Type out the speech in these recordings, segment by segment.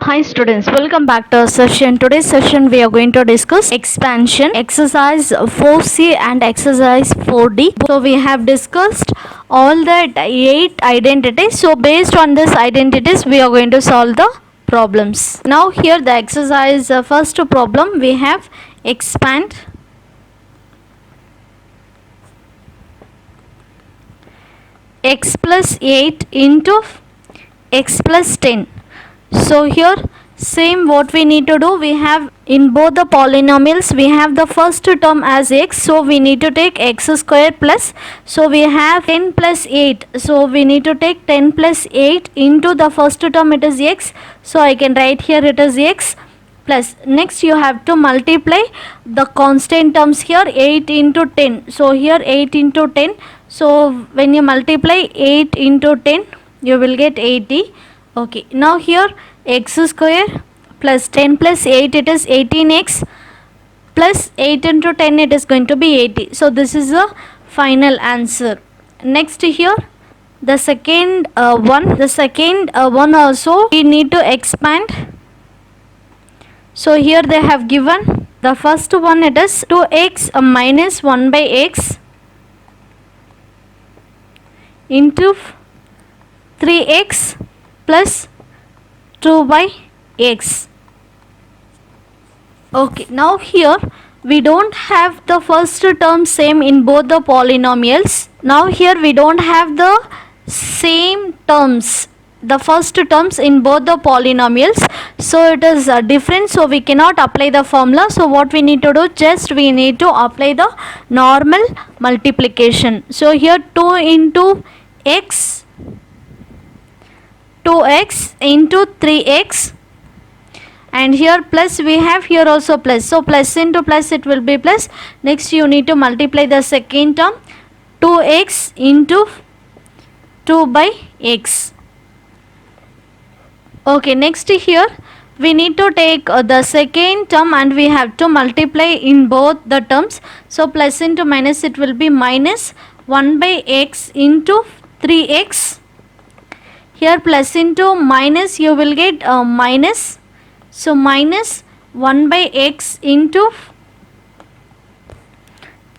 Hi students, welcome back to our session. Today's session we are going to discuss expansion, exercise 4C and exercise 4D. So we have discussed all the 8 identities. So based on this identities we are going to solve the problems. Now here the exercise first problem we have expand x plus 8 into x plus 10. So here same what we need to do, we have in both the polynomials we have the first term as x, so we need to take x square plus, so we have 10 plus 8, so we need to take 10 plus 8 into the first term, it is x, so I can write here it is x plus, next you have to multiply the constant terms here 8 into 10, so here 8 into 10, so when you multiply 8 into 10 you will get 80. Okay, now here x square plus 10 plus 8 it is 18x plus 8 into 10 it is going to be 80. So this is the final answer. Next here the second one also we need to expand. So here they have given the first one, it is 2x minus 1 by x into 3x plus 2 by x. Okay, now here we don't have the first term same in both the polynomials. Now here we don't have the same terms, the first terms in both the polynomials, so it is different, so we cannot apply the formula. So what we need to do, just we need to apply the normal multiplication. So here 2 into x, 2x into 3x, and here plus we have here also plus, so plus into plus it will be plus. Next you need to multiply the second term 2x into 2 by x. Okay, next here we need to take the second term and we have to multiply in both the terms, so plus into minus it will be minus 1 by x into 3x. Here plus into minus you will get minus, so minus 1 by x into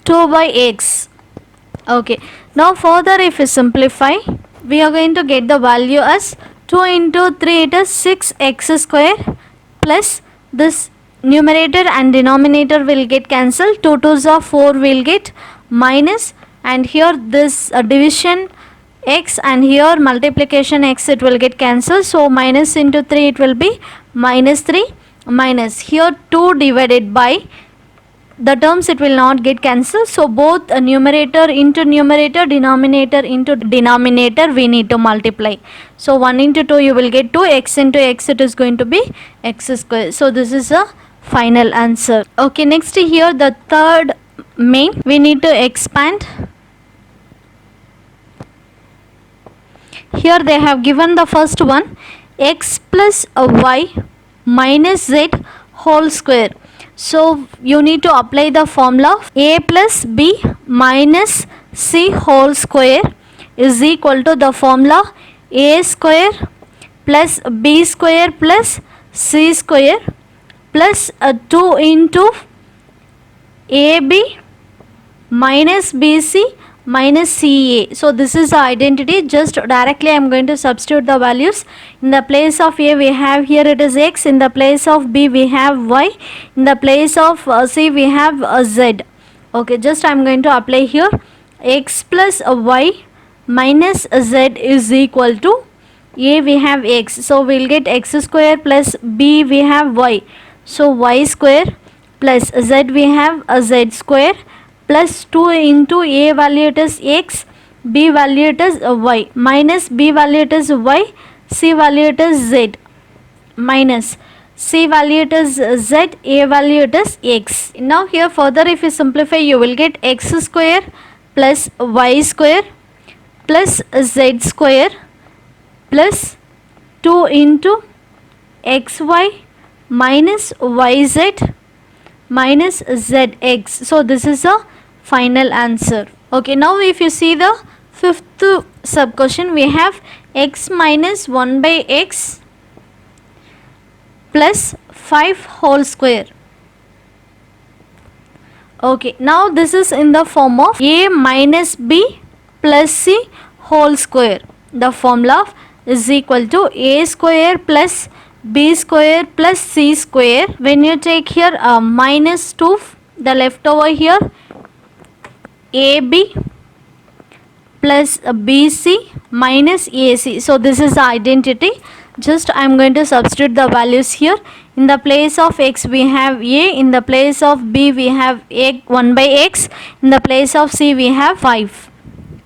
2 by x. Okay, now further if we simplify we are going to get the value as 2 into 3 it is 6x square plus this numerator and denominator will get cancelled, 2 2s are 4 will get minus, and here this division x and here multiplication x it will get cancelled, so minus into 3 it will be minus 3 minus here 2 divided by the terms it will not get cancelled, so both numerator into numerator, denominator into denominator we need to multiply, so 1 into 2 you will get 2, x into x it is going to be x square. So this is a final answer. Okay, next here the third main we need to expand. Here they have given the first one x plus y minus z whole square. So you need to apply the formula a plus b minus c whole square is equal to the formula a square plus b square plus c square plus 2 into ab minus bc minus CA. So this is the identity, just directly I am going to substitute the values. In the place of A we have here it is x, in the place of B we have y, in the place of C we have z. Okay, just I am going to apply here x plus y minus z is equal to A we have x, so we will get x square plus B we have y, so y square plus z we have z square plus 2 into a value it is x, b value it is y, minus b value it is y, c value it is z, minus c value it is z, a value it is x. Now here further if you simplify you will get x square plus y square plus z square plus 2 into xy minus yz minus zx. So this is a final answer. Okay, now if you see the fifth sub question, we have x minus 1 by x plus 5 whole square. Okay, now this is in the form of a minus b plus c whole square. The formula is equal to a square plus b square plus c square. When you take here minus 2, the leftover here ab plus bc minus ac. So this is the identity. Just I am going to substitute the values here. In the place of x we have a, in the place of b we have 1 by x, in the place of c we have 5.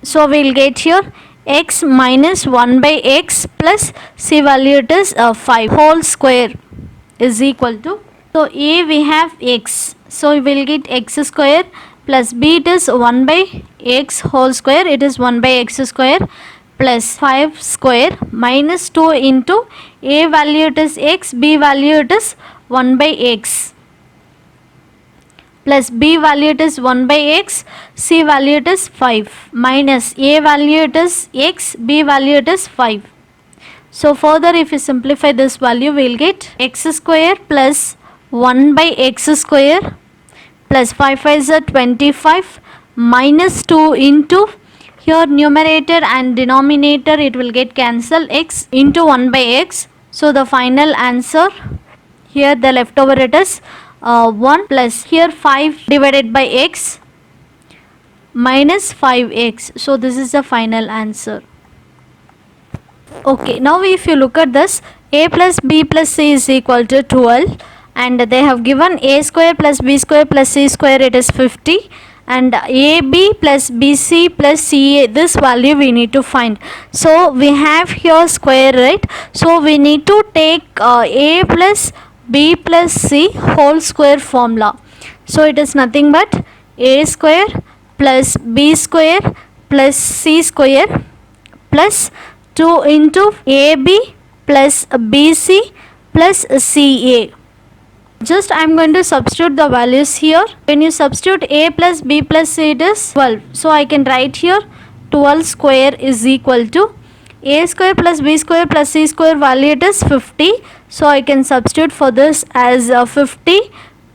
So we will get here x minus 1 by x plus c value it is 5 whole square is equal to, so a we have x, so we will get x square plus b it is 1 by x whole square, it is 1 by x square plus 5 square minus 2 into a value it is x, b value it is 1 by x plus b value it is 1 by x, c value it is 5 minus a value it is x, b value it is 5. So further if you simplify this value we will get x square plus 1 by x square plus 5 is 25 minus 2 into here numerator and denominator it will get cancelled, x into 1 by x. So the final answer here the leftover it is 1 plus here 5 divided by x minus 5x. So this is the final answer. Okay, now if you look at this, a plus b plus c is equal to 12 and they have given a square plus b square plus c square it is 50 and ab plus bc plus ca, this value we need to find. So we have here square, right? So we need to take a plus b plus c whole square formula. So it is nothing but a square plus b square plus c square plus 2 into ab plus bc plus ca. Just I am going to substitute the values here. When you substitute a plus b plus c it is 12. So I can write here 12 square is equal to a square plus b square plus c square value it is 50. So I can substitute for this as 50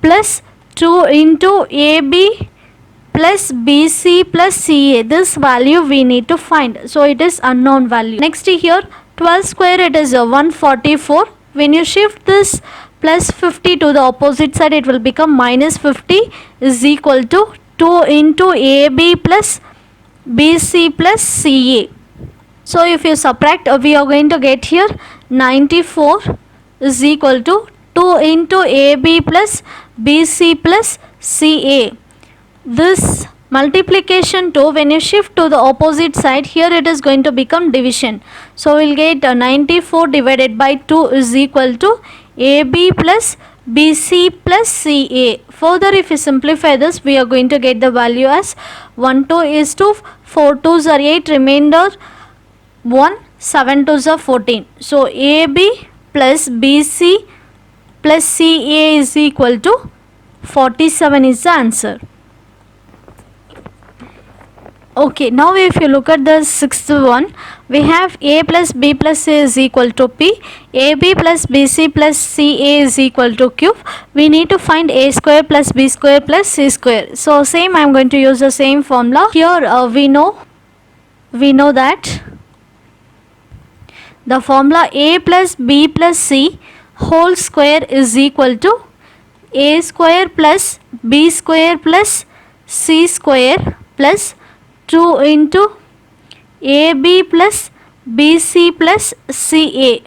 plus 2 into ab plus bc plus ca. This value we need to find. So it is unknown value. Next here 12 square it is 144. When you shift this plus 50 to the opposite side it will become minus 50 is equal to 2 into AB plus BC plus CA. So if you subtract we are going to get here 94 is equal to 2 into AB plus BC plus CA. This multiplication 2 when you shift to the opposite side here it is going to become division. So we will get 94 divided by 2 is equal to AB plus BC plus CA. Further if you simplify this we are going to get the value as 1 2 is 2, 4 2s are 8, remainder 1, 7 2s are 14. So AB plus BC plus CA is equal to 47 is the answer. Okay, now if you look at the sixth one, we have a plus b plus c is equal to p, ab plus bc plus ca is equal to q. We need to find a square plus b square plus c square. So same I am going to use the same formula. Here we know that the formula a plus b plus c whole square is equal to a square plus b square plus c square plus 2 into AB plus BC plus CA.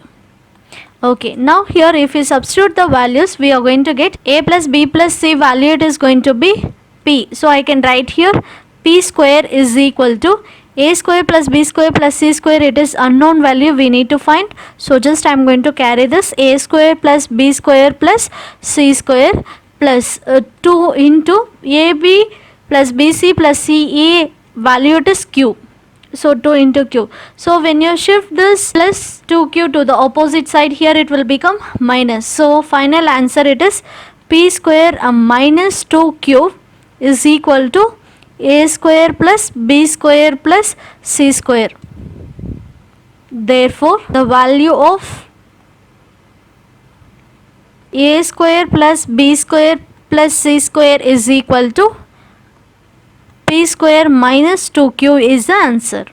Okay, now here if we substitute the values we are going to get a plus b plus c value it is going to be p. So I can write here p square is equal to a square plus b square plus c square, it is unknown value we need to find. So just I am going to carry this a square plus b square plus c square plus 2 into AB plus BC plus CA value it is q. So 2 into q. So when you shift this plus 2q to the opposite side here it will become minus. So final answer it is p square minus 2q is equal to a square plus b square plus c square. Therefore the value of A square plus B square plus C square is equal to P square minus 2Q is the answer.